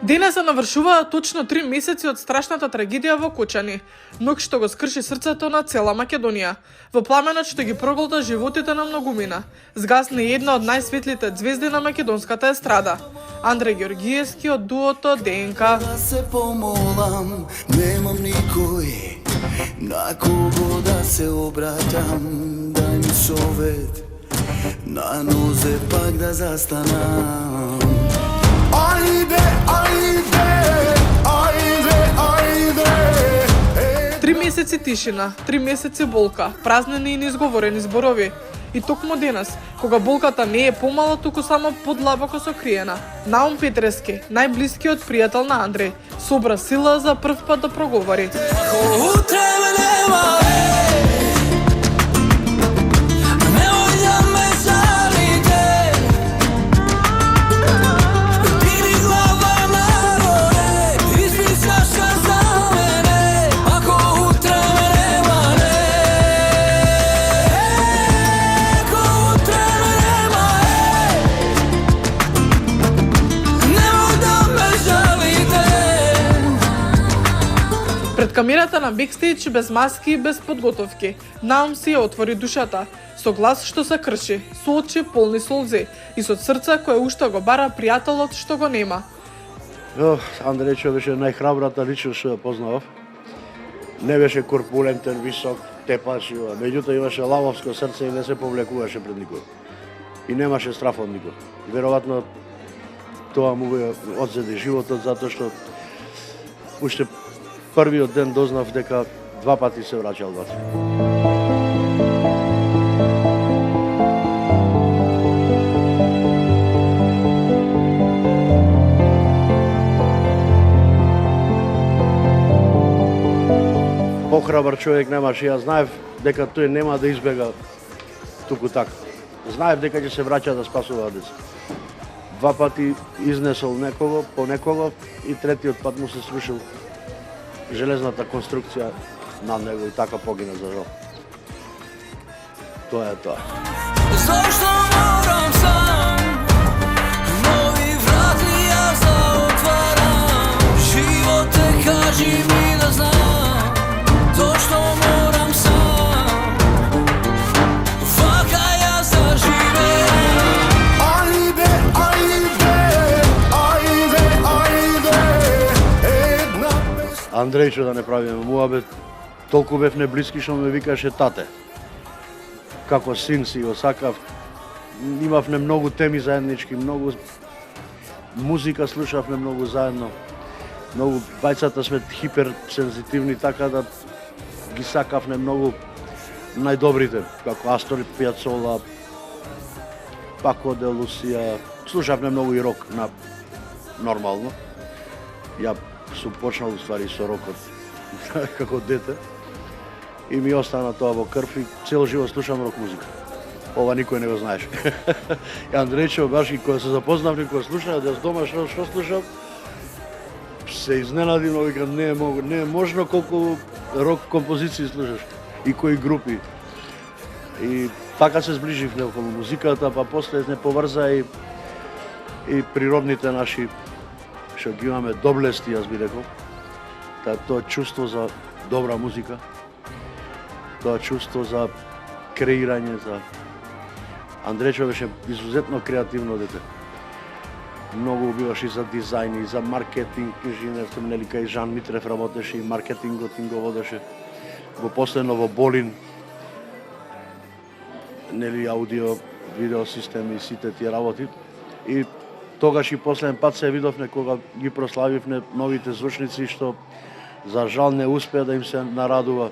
Денес се навршуваат точно 3 месеци од страшната трагедија во Кочани, ног што го скрши срцето на цела Македонија. Во пламенот што ги проголта животите на многумина, згасна една од најсветлите ѕвезди на македонската естрада, Андреј Ѓоргиевски од дуото ДНК. Да се помолам, немам никој на кого да се обраќам, дај ми совет, на нозе пак да застанам. Ајде, ајде, ајде, ајде. 3 месеци тишина, 3 месеци болка, празнени и неизговорени зборови. И токму денес, кога болката не е помала, туку само подлабоко сокриена, Наум Петрески, најблискиот пријател на Андреј, собра сила за прв пат да проговори. Пред камерата на бекстејдж, без маски и без подготовки, Наум си ја отвори душата, со глас што се крши, со очи полни солзи и со срце кое уште го бара пријателот што го нема. Андрејчо беше најхрабрата личност што ја познавав. Не беше корпулентен, висок, тепач, меѓутоа имаше лавовско срце и не се повлекуваше пред никој. И немаше страф од никој. Веројатно тоа му го одзеди животот, затоа што уште првиот ден дознав дека 2 пати се враќал ватре. Похрабар човек немаше, ја знаев дека тој нема да избега туку така. Знаев дека ќе се враќа да спасува деца. 2 пати изнесол некого, по некого и третиот пат му се срушил железната конструкција над него и така погина за жал. Тоа е тоа. Зошто морам сам, нови врати ја заотварам, животе кажи ми да знам, зошто морам сам, вака ја заживеам. Ајде, ајде, ајде, ајде, една без... Андрејчо, да не правиме муабет, толку бевме блиски што ме викаше тате. Како син си го сакав. Имавме многу теми заеднички, многу музика слушавме многу заедно. Многу бајцата сме хиперсензитивни, така да ги сакавме многу најдобрите, како Астор Пијацола, Пако де Лусија. Слушавме многу и рок на нормално. Ја сум почнал уствари со рокот како дете и ми остана тоа во крв и цел живот слушам рок музика. Ова никој не го знаеше. И Андрејчо баш и кога се запознавме, кога слушнав јас дома што слушам, се изненади многу, вика не е можно колку рок композиции слушаш и кои групи. И така се зближивме околу музиката, па после не поврза и природните наши што ги имаме доблести, јас би рекол. Тоа чувство за добра музика, тоа чувство за креирање, за... Андрејчо беше изузетно креативно дете. Многу убиваше и за дизајн, и за маркетинг, инженер, нели, кај Жан Митрев работеше и маркетингот им го водеше. Во последно во Болин, нели, аудио, видео системи и сите тие работи. И тогаш и последен пат се видовме кога ги прославивме новите звучници што за жал не успеа да им се нарадува.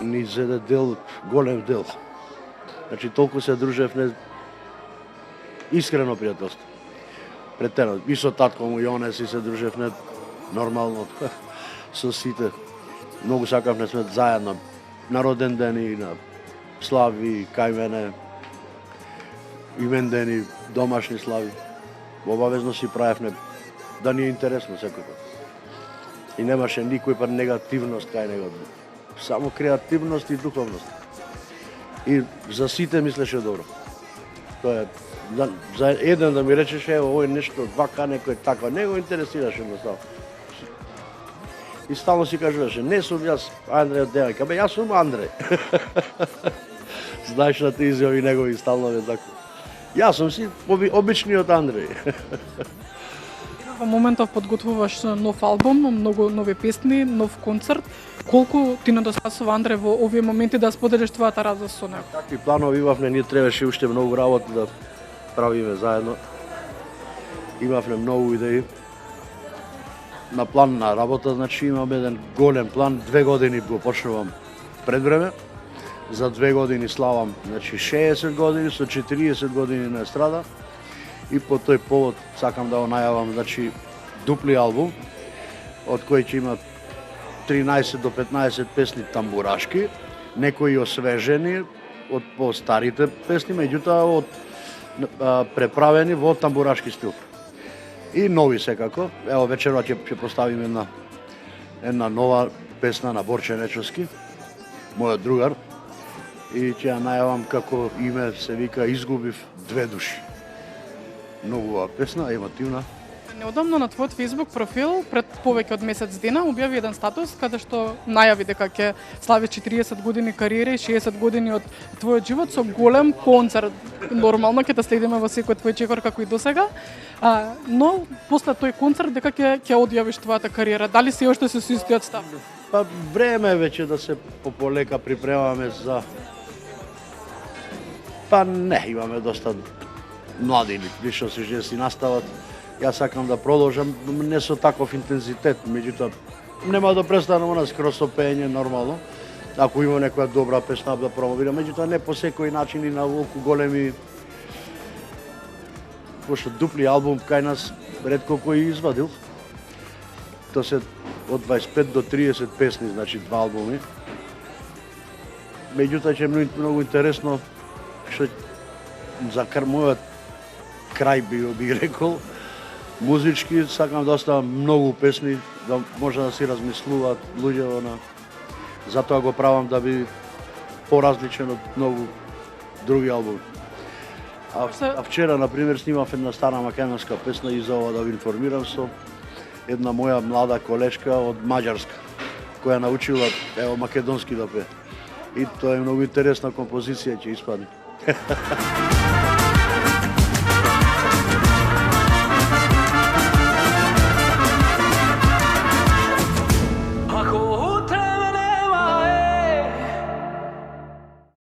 Ни зеде дел, голем дел. Значи толку се дружевме, искрено пријателство. Претено, и со татко му и оне си се дружевме нормално со сите. Многу сакавме сме заедно на роден ден и на слави, кај мене, имендени, домашни слави. Обавезно си правевме да ни е интересно секој пат. И немаше никој па негативност кај него. Само креативност и духовност. И за сите мислеше добро. Тоа е за еден да ми речеше овој нешто вака, некој така, не го интересираше едноставно. И стално си кажуваше, не сум јас Андреј од девојка, бе јас сум Андреј. Знаеш на тие изјави негови стално бе така. Јас сум си обичниот Андреј. Во моментов подготвуваш нов албум, многу нови песни, нов концерт. Колку ти недостасува, Андре, во овие моменти да споделиш твојата радост со него? Какви планови имавме, ние требаше уште многу работа да правиме заедно. Имавме многу идеи. На план на работа, значи имам еден голем план, 2 години го почнувам пред време. За 2 години славам, значи 60 години со 40 години на естрада. И по тој повод сакам да го најавам, значи дупли албум, од кој ќе има 13 до 15 песни тамбурашки, некои освежени од по-старите песни, меѓутоа преправени во тамбурашки стил. И нови секако. Ево вечерва ќе поставиме една нова песна на Борче Нечовски, мојот другар, и ќе ја најавам како име се вика Изгубив 2 души. Многу убава песна, емотивна. Неодамно на твојот Facebook профил, пред повеќе од месец дена, објави еден статус каде што најави дека ќе слави 40 години кариера и 60 години од твојот живот со голем концерт. Нормално ќе те следиме во секој твој чекор како и досега, но после тој концерт дека ќе одјавиш твојата кариера. Дали се уште се со истиот став? Па време е веќе да се пополека припремаме за... Па не, имаме доста млади личности што си настават. Јас сакам да продолжам, не со таков интензитет, меѓутоа нема да престанам на скроз со пеење нормално. Ако има некоја добра песна да промовирам, меѓутоа не по секој начин и на волку големи. Пошто дупли албум кај нас ретко кој извадил. Тоа се од 25 до 30 песни, значи 2 албуми. Меѓутоа ќе е многу интересно што за мојот крај би рекол, музички сакам да оставам многу песни, да може да си размислуваат луѓе на... Затоа го правам да би поразличен од многу други албуми. А вчера, например, снимав една стара македонска песна и за ова да ви информирам со една моја млада колешка од Маđarска, која научила македонски да пее. И тоа е многу интересна композиција ќе испадне.